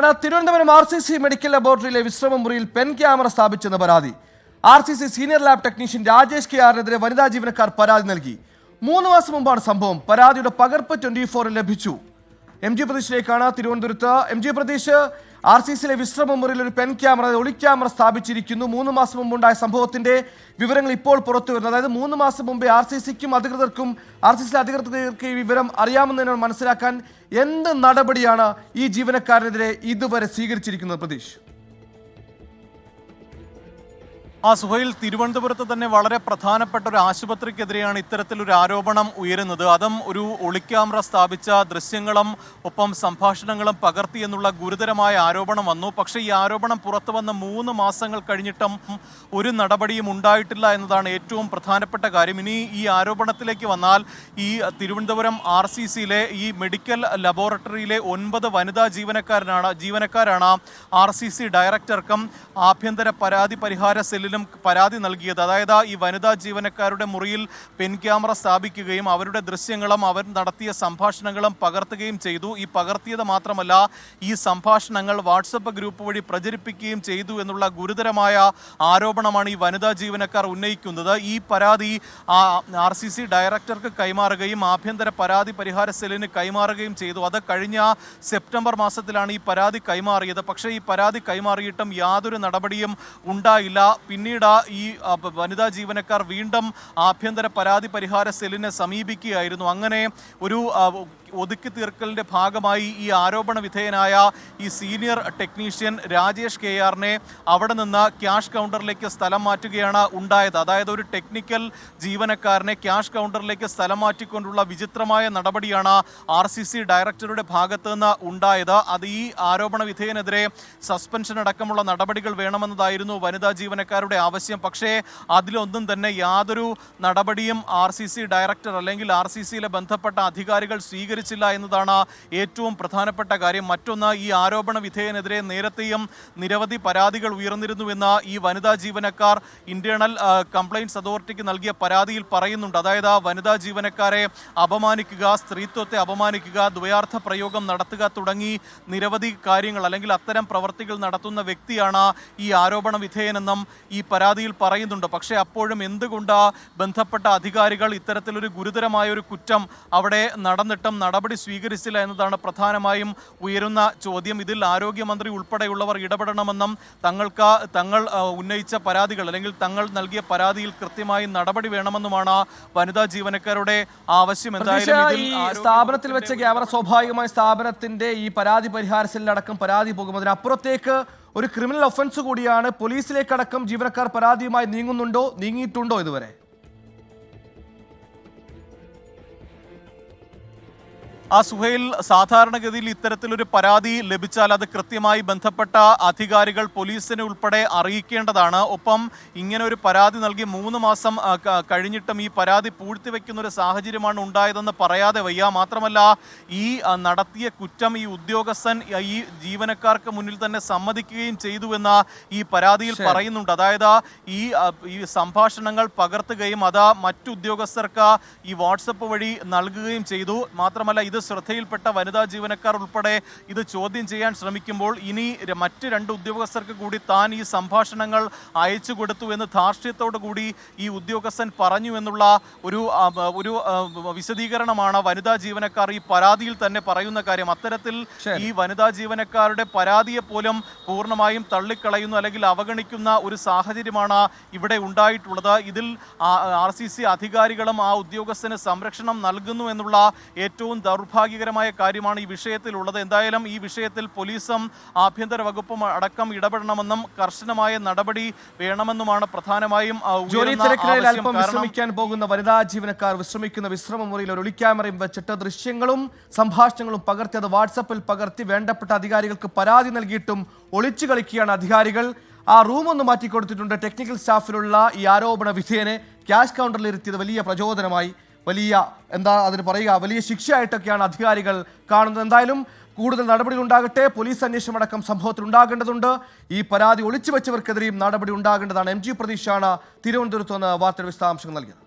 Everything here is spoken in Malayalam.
തിരുവനന്തപുരം RCC മെഡിക്കൽ ലബോറട്ടറിയിലെ വിശ്രമ മുറിയിൽ പെൻ ക്യാമറ സ്ഥാപിച്ചെന്ന പരാതി. RCC senior lab technician Rajesh KRനെതിരെ വനിതാ ജീവനക്കാർ പരാതി നൽകി. 3 മാസം മുമ്പാണ് സംഭവം. പരാതിയുടെ പകർപ്പ് 24 ലഭിച്ചു. MG പ്രതീഷിലേക്കാണ് തിരുവനന്തപുരത്ത്. MG പ്രതീഷ്, RCCയിലെ വിശ്രമ മുറിയിൽ ഒരു പെൻ ക്യാമറ, ഒളി ക്യാമറ സ്ഥാപിച്ചിരിക്കുന്നു. 3 മാസം മുമ്പുണ്ടായ സംഭവത്തിന്റെ വിവരങ്ങൾ ഇപ്പോൾ പുറത്തു വരുന്നത്. അതായത് 3 മാസം മുമ്പേ RCCയിലെ അധികൃതർക്ക് ഈ വിവരം അറിയാമെന്നതിനാണ് മനസ്സിലാക്കാൻ എന്ത് നടപടിയാണ് ഈ ജീവനക്കാരനെതിരെ ഇതുവരെ സ്വീകരിച്ചിരിക്കുന്നത് പ്രതീഷ്? സുഹൈൽ, തിരുവനന്തപുരത്ത് തന്നെ വളരെ പ്രധാനപ്പെട്ട ഒരു ആശുപത്രിക്കെതിരെയാണ് ഇത്തരത്തിലൊരു ആരോപണം ഉയരുന്നത്. അതും ഒരു ഒളിക്യാമറ സ്ഥാപിച്ച ദൃശ്യങ്ങളും ഒപ്പം സംഭാഷണങ്ങളും പകർത്തി എന്നുള്ള ഗുരുതരമായ ആരോപണം വന്നു. പക്ഷേ ഈ ആരോപണം പുറത്തു വന്ന 3 മാസങ്ങൾ കഴിഞ്ഞിട്ടും ഒരു നടപടിയും ഉണ്ടായിട്ടില്ല എന്നതാണ് ഏറ്റവും പ്രധാനപ്പെട്ട കാര്യം. ഇനി ഈ ആരോപണത്തിലേക്ക് വന്നാൽ, ഈ തിരുവനന്തപുരം RCCയിലെ ഈ മെഡിക്കൽ ലബോറട്ടറിയിലെ 9 വനിതാ ജീവനക്കാരാണ് RCC ഡയറക്ടർക്കും ആഭ്യന്തര പരാതി പരിഹാര സെല്ലിൽ പരാതി നൽകിയത്. അതായത് ഈ വനിതാ ജീവനക്കാരുടെ മുറിയിൽ പെൻ ക്യാമറ സ്ഥാപിക്കുകയും അവരുടെ ദൃശ്യങ്ങളും അവർ നടത്തിയ സംഭാഷണങ്ങളും പകർത്തുകയും ചെയ്തു. ഈ പകർത്തിയത് മാത്രമല്ല, ഈ സംഭാഷണങ്ങൾ വാട്സപ്പ് ഗ്രൂപ്പ് വഴി പ്രചരിപ്പിക്കുകയും ചെയ്തു എന്നുള്ള ഗുരുതരമായ ആരോപണമാണ് ഈ വനിതാ ജീവനക്കാർ ഉന്നയിക്കുന്നത്. ഈ പരാതി RCC ഡയറക്ടർക്ക് കൈമാറുകയും ആഭ്യന്തര പരാതി പരിഹാര സെല്ലിന് കൈമാറുകയും ചെയ്തു. അത് കഴിഞ്ഞ സെപ്റ്റംബർ മാസത്തിലാണ് ഈ പരാതി കൈമാറിയത്. പക്ഷേ ഈ പരാതി കൈമാറിയിട്ടും യാതൊരു നടപടിയും ഉണ്ടായില്ല. പിന്നീട് ഈ വനിതാ ജീവനക്കാർ വീണ്ടും ആഭ്യന്തര പരാതി പരിഹാര സെല്ലിനെ സമീപിക്കുകയായിരുന്നു. അങ്ങനെ ഒരു ഒതുക്കി തീർക്കലിന്റെ ഭാഗമായി ഈ ആരോപണ വിധേയനായ ഈ സീനിയർ ടെക്നീഷ്യൻ രാജേഷ് KRനെ അവിടെ നിന്ന് ക്യാഷ് കൗണ്ടറിലേക്ക് സ്ഥലം മാറ്റുകയാണ് ഉണ്ടായത്. അതായത് ഒരു ടെക്നിക്കൽ ജീവനക്കാരനെ ക്യാഷ് കൗണ്ടറിലേക്ക് സ്ഥലം മാറ്റിക്കൊണ്ടുള്ള വിചിത്രമായ നടപടിയാണ് RCC ഡയറക്ടറുടെ ഭാഗത്ത് നിന്ന് ഉണ്ടായത്. അത് ഈ ആരോപണ വിധേയനെതിരെ സസ്പെൻഷൻ അടക്കമുള്ള നടപടികൾ വേണമെന്നതായിരുന്നു വനിതാ ജീവനക്കാരുടെ ആവശ്യം. പക്ഷേ അതിലൊന്നും തന്നെ യാതൊരു നടപടിയും RCC ഡയറക്ടർ അല്ലെങ്കിൽ RCCയിലെ ബന്ധപ്പെട്ട അധികാരികൾ സ്വീകരിച്ചില്ല എന്നതാണ് ഏറ്റവും പ്രധാനപ്പെട്ട കാര്യം. മറ്റൊന്ന്, ഈ ആരോപണ വിധേയനെതിരെ നേരത്തെയും നിരവധി പരാതികൾ ഉയർന്നിരുന്നുവെന്ന് ഈ വനിതാ ജീവനക്കാർ ഇന്റേണൽ കംപ്ലയിൻറ്റ്സ് അതോറിറ്റിക്ക് നൽകിയ പരാതിയിൽ പറയുന്നുണ്ട്. അതായത് വനിതാ ജീവനക്കാരെ അപമാനിക്കുക, സ്ത്രീത്വത്തെ അപമാനിക്കുക, ദ്വയാർത്ഥ പ്രയോഗം നടത്തുക തുടങ്ങി നിരവധി കാര്യങ്ങൾ അല്ലെങ്കിൽ അത്തരം പ്രവർത്തികൾ നടത്തുന്ന വ്യക്തിയാണ് ഈ ആരോപണ വിധേയനെന്നും ഈ പരാതിയിൽ പറയുന്നുണ്ട്. പക്ഷേ അപ്പോഴും എന്തുകൊണ്ട് ബന്ധപ്പെട്ട അധികാരികൾ ഇത്തരത്തിലൊരു ഗുരുതരമായ ഒരു കുറ്റം അവിടെ നടന്നിട്ടും നടപടി സ്വീകരിച്ചില്ല എന്നതാണ് പ്രധാനമായും ഉയരുന്ന ചോദ്യം. ഇതിൽ ആരോഗ്യമന്ത്രി ഉൾപ്പെടെയുള്ളവർ ഇടപെടണമെന്നും തങ്ങൾ ഉന്നയിച്ച പരാതികൾ അല്ലെങ്കിൽ തങ്ങൾ നൽകിയ പരാതിയിൽ കൃത്യമായി നടപടി വേണമെന്നുമാണ് വനിതാ ജീവനക്കാരുടെ ആവശ്യം. എന്തായാലും ഈ സ്ഥാപനത്തിൽ വെച്ച ക്യാമറ സ്വാഭാവികമായി സ്ഥാപനത്തിന്റെ ഈ പരാതി പരിഹാര സെല്ലിലടക്കം പരാതി പോകും. അതിനപ്പുറത്തേക്ക് ഒരു ക്രിമിനൽ ഒഫൻസ് കൂടിയാണ്. പോലീസിലേക്കടക്കം ജീവനക്കാർ പരാതിയുമായി നീങ്ങിയിട്ടുണ്ടോ ഇതുവരെ? സുഹൈൽ, സാധാരണഗതിയിൽ ഇത്തരത്തിലൊരു പരാതി ലഭിച്ചാൽ അത് കൃത്യമായി ബന്ധപ്പെട്ട അധികാരികൾ പോലീസിനെ ഉൾപ്പെടെ അറിയിക്കേണ്ടതാണ്. ഒപ്പം ഇങ്ങനെ ഒരു പരാതി നൽകി 3 മാസം കഴിഞ്ഞിട്ടും ഈ പരാതി പൂഴ്ത്തിവെക്കുന്ന ഒരു സാഹചര്യമാണ് ഉണ്ടായതെന്ന് പറയാതെ വയ്യ. മാത്രമല്ല, ഈ നടത്തിയ കുറ്റം ഈ ഉദ്യോഗസ്ഥൻ ഈ ജീവനക്കാർക്ക് മുന്നിൽ തന്നെ സമ്മതിക്കുകയും ചെയ്തുവെന്ന് ഈ പരാതിയിൽ പറയുന്നുണ്ട്. അതായത് ഈ സംഭാഷണങ്ങൾ പകർത്തുകയും അത് മറ്റു ഉദ്യോഗസ്ഥർക്ക് ഈ വാട്സപ്പ് വഴി നൽകുകയും ചെയ്തു. മാത്രമല്ല, ഇത് ശ്രദ്ധയിൽപ്പെട്ട വനിതാ ജീവനക്കാർ ഉൾപ്പെടെ ഇത് ചോദ്യം ചെയ്യാൻ ശ്രമിക്കുമ്പോൾ ഇനി മറ്റ് 2 ഉദ്യോഗസ്ഥർക്ക് കൂടി താൻ ഈ സംഭാഷണങ്ങൾ അയച്ചു കൊടുത്തു എന്ന് ധാർഷ്ട്യത്തോടു കൂടി ഈ ഉദ്യോഗസ്ഥൻ പറഞ്ഞു എന്നുള്ള ഒരു വിശദീകരണമാണ് വനിതാ ജീവനക്കാർ ഈ പരാതിയിൽ തന്നെ പറയുന്ന കാര്യം. അത്തരത്തിൽ ഈ വനിതാ ജീവനക്കാരുടെ പരാതിയെ പോലും പൂർണ്ണമായും തള്ളിക്കളയുന്നു അല്ലെങ്കിൽ അവഗണിക്കുന്ന ഒരു സാഹചര്യമാണ് ഇവിടെ ഉണ്ടായിട്ടുള്ളത്. ഇതിൽ RCC അധികാരികളും ആ ഉദ്യോഗസ്ഥന് സംരക്ഷണം നൽകുന്നു എന്നുള്ള ഏറ്റവും ദൗർഭാഗ്യകരമായ കാര്യമാണ് ഈ വിഷയത്തിലുള്ളത്. എന്തായാലും ഈ വിഷയത്തിൽ പോലീസും ആഭ്യന്തര വകുപ്പും അടക്കം ഇടപെടണമെന്നും കർശനമായ നടപടി വേണമെന്നുമാണ് പ്രധാനമായും വിശ്രമിക്കാൻ പോകുന്ന വനിതാ ജീവനക്കാർ വിശ്രമിക്കുന്ന വിശ്രമ മുറിയിൽ ഒരു ഒളിക്യാമറയും വെച്ചിട്ട് ദൃശ്യങ്ങളും സംഭാഷണങ്ങളും പകർത്തി അത് വാട്സപ്പിൽ പകർത്തി വേണ്ടപ്പെട്ട അധികാരികൾക്ക് പരാതി നൽകിയിട്ടും ഒളിച്ചു കളിക്കുകയാണ് അധികാരികൾ. ആ റൂം ഒന്ന് മാറ്റിക്കൊടുത്തിട്ടുണ്ട്. ടെക്നിക്കൽ സ്റ്റാഫിലുള്ള ഈ ആരോപണ വിധേയനെ ക്യാഷ് കൗണ്ടറിൽ ഇരുത്തിയത് വലിയ പ്രചോദനമായി, വലിയ ശിക്ഷയായിട്ടൊക്കെയാണ് അധികാരികൾ കാണുന്നത്. എന്തായാലും കൂടുതൽ നടപടികൾ ഉണ്ടാകട്ടെ. പോലീസ് അന്വേഷണം അടക്കം സംഭവത്തിൽ ഉണ്ടാകേണ്ടതുണ്ട്. ഈ പരാതി ഒളിച്ചു വെച്ചവർക്കെതിരെയും നടപടി ഉണ്ടാകേണ്ടതാണ്. MG പ്രതീഷാണ് തിരുവനന്തപുരത്ത് നിന്ന് വാർത്തയുടെ വിശദാംശങ്ങൾ നൽകിയത്.